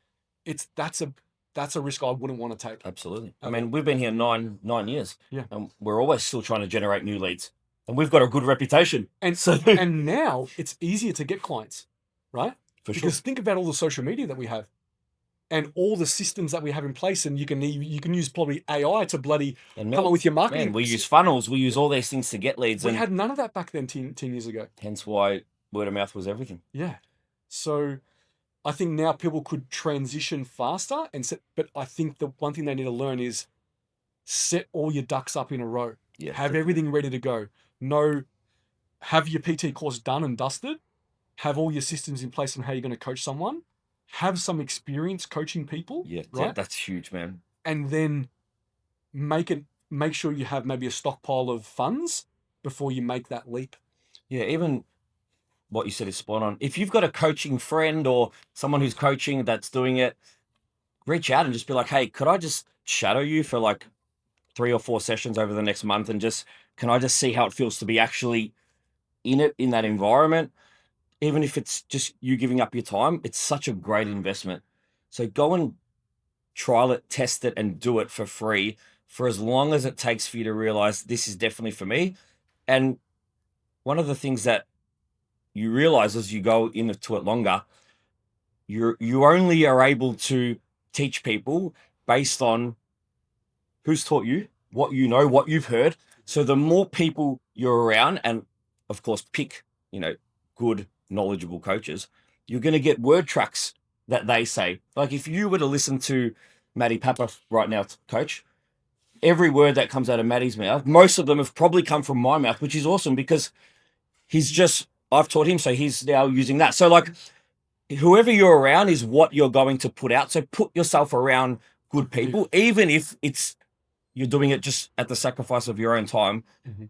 that's a risk I wouldn't want to take. Absolutely. I mean, we've been here nine years. Yeah. And we're always still trying to generate new leads. And we've got a good reputation. And so and now it's easier to get clients, right? For sure. Because think about all the social media that we have and all the systems that we have in place, and you can use probably AI to bloody come up with your marketing. Man, we use funnels. We use all these things to get leads. We had none of that back then 10 years ago. Hence why word of mouth was everything. Yeah. So I think now people could transition faster but I think the one thing they need to learn is set all your ducks up in a row. Yeah. Have everything ready to go. Have your PT course done and dusted. Have all your systems in place on how you're going to coach someone. Have some experience coaching people. Yeah, right? That's huge, man. And then make sure you have maybe a stockpile of funds before you make that leap. Yeah, even what you said is spot on. If you've got a coaching friend or someone who's coaching that's doing it, reach out and just be like, hey, could I just shadow you for like 3 or 4 sessions over the next month and can I just see how it feels to be actually in that environment? Even if it's just you giving up your time, it's such a great investment. So go and trial it, test it, and do it for free for as long as it takes for you to realize this is definitely for me. And one of the things that you realize as you go into it longer, you only are able to teach people based on who's taught you, what you know, what you've heard. So the more people you're around, and of course pick, good, knowledgeable coaches, you're going to get word tracks that they say. Like if you were to listen to Matty Papa right now, coach, every word that comes out of Matty's mouth, most of them have probably come from my mouth, which is awesome because I've taught him, so he's now using that. So like whoever you're around is what you're going to put out. So put yourself around good people, even if you're doing it just at the sacrifice of your own time,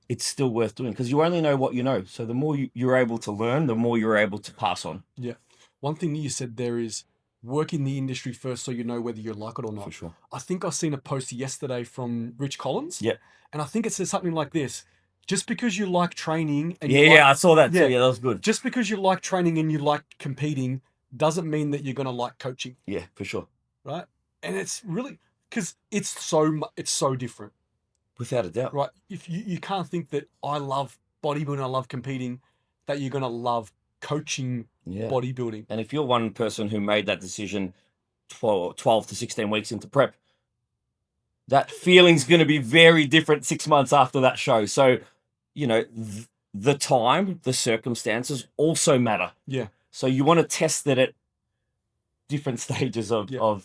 it's still worth doing because you only know what you know. So the more you're able to learn, the more you're able to pass on. Yeah. One thing that you said there is work in the industry first so you know whether you like it or not. For sure. I think I've seen a post yesterday from Rich Collins. Yeah. And I think it says something like this. Just because you like training and I saw that too. Yeah, that was good. Just because you like training and you like competing doesn't mean that you're going to like coaching. Yeah, for sure. Right? And it's really because it's so different. Without a doubt. Right? If you can't think that I love bodybuilding, I love competing, that you're going to love coaching bodybuilding. And if you're one person who made that decision 12 to 16 weeks into prep, that feeling's going to be very different 6 months after that show. So, the time, the circumstances also matter. Yeah. So you want to test that different stages of Yeah.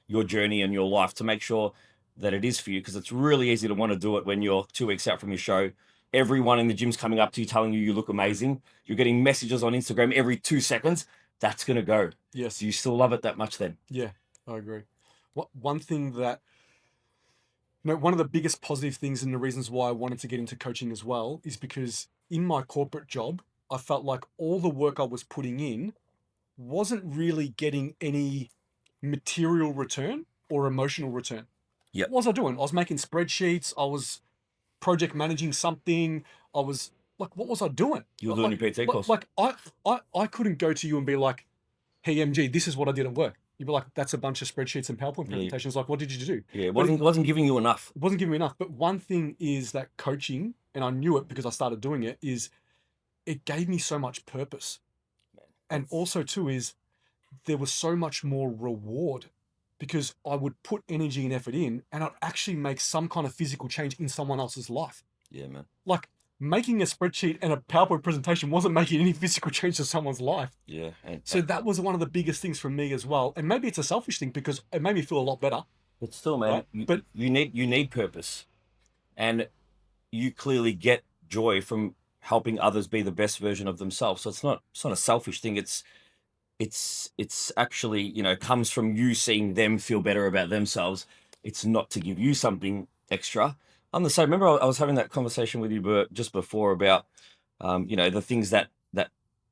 your journey and your life to make sure that it is for you, because it's really easy to want to do it when you're 2 weeks out from your show. Everyone in the gym's coming up to you telling you look amazing. You're getting messages on Instagram every 2 seconds. That's going to go. Yes. Do you still love it that much then? Yeah, I agree. One thing that, one of the biggest positive things and the reasons why I wanted to get into coaching as well is because in my corporate job, I felt like all the work I was putting in wasn't really getting any material return or emotional return. Yep. What was I doing? I was making spreadsheets. I was project managing something. I was like, what was I doing? You were doing your PT course. Like I couldn't go to you and be like, hey, MG, this is what I did at work. You'd be like, that's a bunch of spreadsheets and PowerPoint presentations. Like, what did you do? Yeah, it wasn't giving you enough. It wasn't giving me enough. But one thing is that coaching, and I knew it because I started doing it, is it gave me so much purpose. And also too is there was so much more reward because I would put energy and effort in and I'd actually make some kind of physical change in someone else's life. Yeah, man. Like making a spreadsheet and a PowerPoint presentation wasn't making any physical change to someone's life. Yeah. So that was one of the biggest things for me as well. And maybe it's a selfish thing because it made me feel a lot better. But still, man, right? you need purpose. And you clearly get joy from helping others be the best version of themselves. So it's not a selfish thing. It's actually, comes from you seeing them feel better about themselves. It's not to give you something extra. I'm the same. Remember, I was having that conversation with you just before about, the things that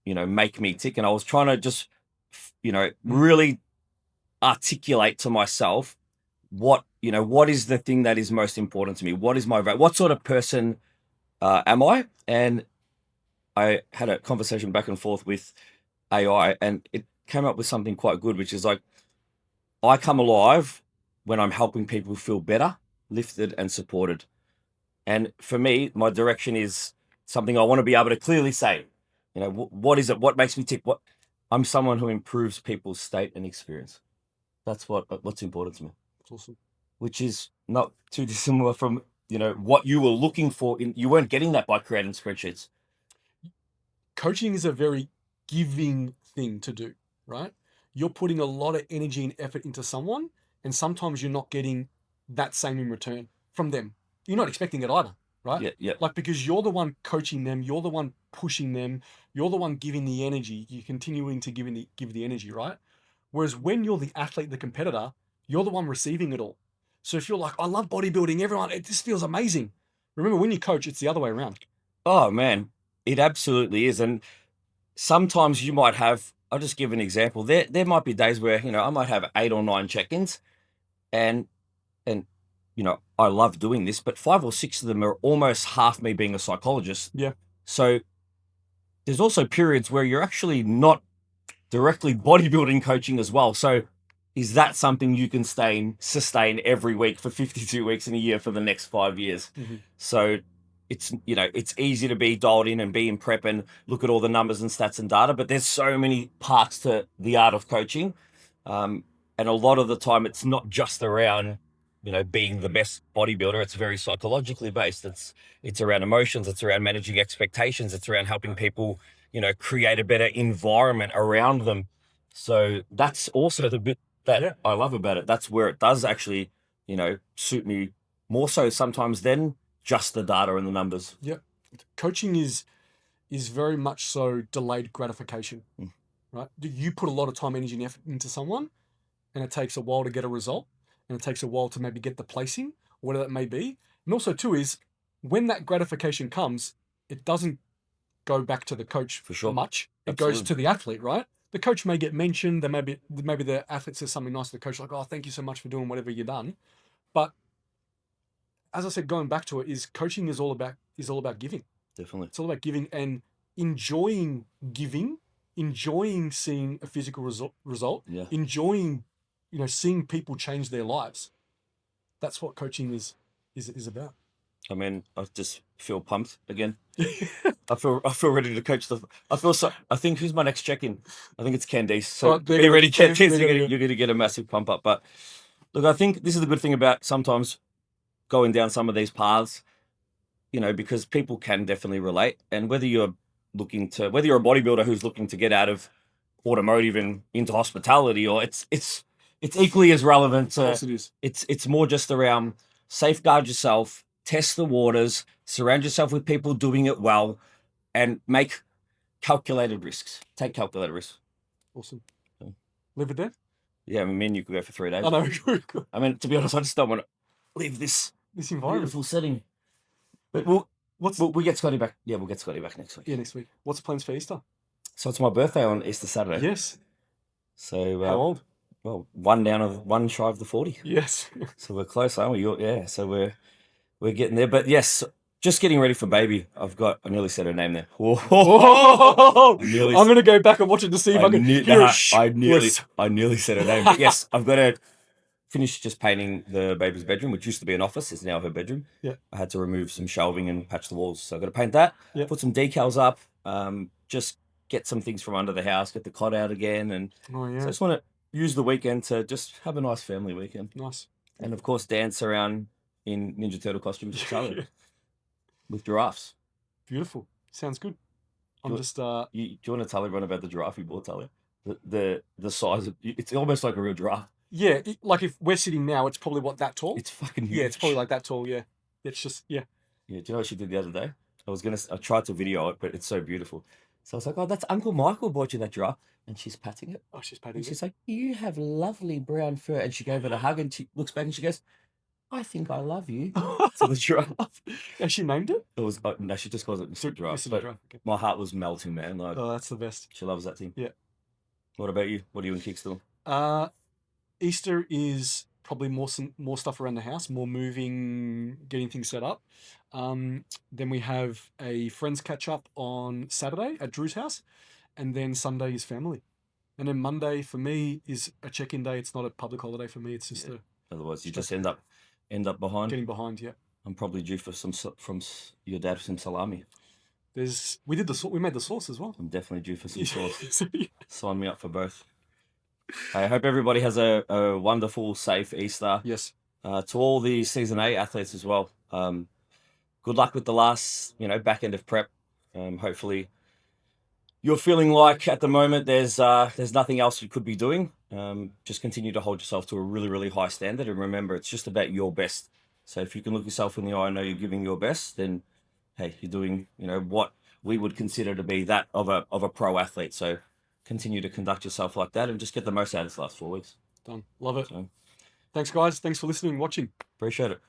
make me tick, and I was trying to just, really articulate to myself what is the thing that is most important to me. What is my what sort of person am I? And I had a conversation back and forth with AI, and it came up with something quite good, which is like, I come alive when I'm helping people feel better, lifted, and supported. And for me, my direction is something I want to be able to clearly say. What is it? What makes me tick? I'm someone who improves people's state and experience. That's what's important to me. That's awesome. Which is not too dissimilar from what you were looking for. You weren't getting that by creating spreadsheets. Coaching is a very giving thing to do, right? You're putting a lot of energy and effort into someone, and sometimes you're not getting that same in return from them. You're not expecting it either, right? Yeah. Like, because you're the one coaching them, you're the one pushing them, you're the one giving the energy, you're continuing to give the energy, right? Whereas when you're the athlete, the competitor, you're the one receiving it all. So if you're like, I love bodybuilding, everyone, this feels amazing. Remember, when you coach, it's the other way around. Oh, man, it absolutely is. And sometimes you might have, I'll just give an example. There might be days where, I might have 8 or 9 check-ins, and I love doing this, but 5 or 6 of them are almost half me being a psychologist. Yeah. So there's also periods where you're actually not directly bodybuilding coaching as well. So is that something you can sustain every week for 52 weeks in a year for the next 5 years? Mm-hmm. So it's easy to be dialed in and be in prep and look at all the numbers and stats and data, but there's so many parts to the art of coaching. And a lot of the time it's not just around, being the best bodybuilder. It's very psychologically based. It's around emotions. It's around managing expectations. It's around helping people, create a better environment around them. So that's also the bit that I love about it. That's where it does actually, suit me more so sometimes than just the data and the numbers. Yeah. Coaching is very much so delayed gratification, right? You put a lot of time, energy, and effort into someone, and it takes a while to get a result, and it takes a while to maybe get the placing, whatever that may be. And also too is when that gratification comes, it doesn't go back to the coach for sure much. It Absolutely. goes to the athlete, right? The coach may get mentioned. Maybe the athlete says something nice to the coach, like, "Oh, thank you so much for doing whatever you've done." But as I said, going back to it, is coaching is all about giving. Definitely. It's all about giving and enjoying giving, enjoying seeing a physical result, enjoying, seeing people change their lives. That's what coaching is about. I mean, I just feel pumped again. I feel ready to coach I think who's my next check-in? I think it's Candice. So be ready, Candice. You're going to get a massive pump up. But look, I think this is the good thing about sometimes going down some of these paths, because people can definitely relate. And whether you're a bodybuilder who's looking to get out of automotive and into hospitality, or it's equally as relevant Of to. course it is. It's more just around safeguard yourself, test the waters, surround yourself with people doing it well, and make calculated risks. Take calculated risks. Awesome. Yeah. Leave it there? Yeah, I mean, me and you could go for 3 days. I know. I mean, to be honest, I just don't want to leave this This environment. beautiful setting. But we get Scotty back. Yeah, we'll get Scotty back next week. Yeah, next week. What's the plans for Easter? So it's my birthday on Easter Saturday. Yes. So How old? well, one shy of the 40. Yes. So we're close, aren't we? Yeah. So we're getting there. But yes, just getting ready for baby. I nearly said her name there. Oh, I nearly- I'm gonna go back and watch it to see if I can hear a I nearly said her name. But yes, I've got to finish just painting the baby's bedroom, which used to be an office. It's now her bedroom. Yeah. I had to remove some shelving and patch the walls. So I've got to paint that, Yeah. put some decals up, just get some things from under the house, get the cot out again. And Oh so I yeah. just want to use the weekend to just have a nice family weekend. Nice. And of course, dance around in Ninja Turtle costumes with giraffes. Beautiful. Sounds good. I'm Do- just Do you want to tell everyone about the giraffe you bought, Talia? The size of it's almost like a real giraffe. yeah, like if we're sitting now, it's probably what, that tall? It's fucking huge. Yeah, it's probably like that tall, yeah. It's just Yeah, do you know what she did the other day? I tried to video it, but it's so beautiful. So I was like, oh, that's Uncle Michael bought you that giraffe. And she's patting it. oh, she's patting And it. she's like, you have lovely brown fur. And she gave it a hug and she looks back and she goes, I think I love you. To the giraffe. Has she named it? It was no, she just calls it Mr. Giraffe. Mr. But Giraffe, okay. my heart was melting, man. Like, Oh, that's the best. she loves that thing. Yeah. What about you? What are you and Kix doing? Easter is probably more stuff around the house, more moving, getting things set up. Then we have a friends catch up on Saturday at Drew's house, and then Sunday is family, and then Monday for me is a check-in day. It's not a public holiday for me. It's just Otherwise, you Just just end up behind. getting behind. Yeah, I'm probably due for from your dad for some salami. we made the sauce as well. I'm definitely due for some sauce. So, yeah. Sign me up for both. I hope everybody has a wonderful, safe Easter. Yes. To all the season 8 athletes as well. Good luck with the last, back end of prep. Hopefully, you're feeling like at the moment there's nothing else you could be doing. Just continue to hold yourself to a really, really high standard, and remember, it's just about your best. So if you can look yourself in the eye and know you're giving your best, then hey, you're doing what we would consider to be that of a pro athlete. So continue to conduct yourself like that and just get the most out of this last 4 weeks. Done. Love it. So Thanks, guys. Thanks for listening and watching. appreciate it.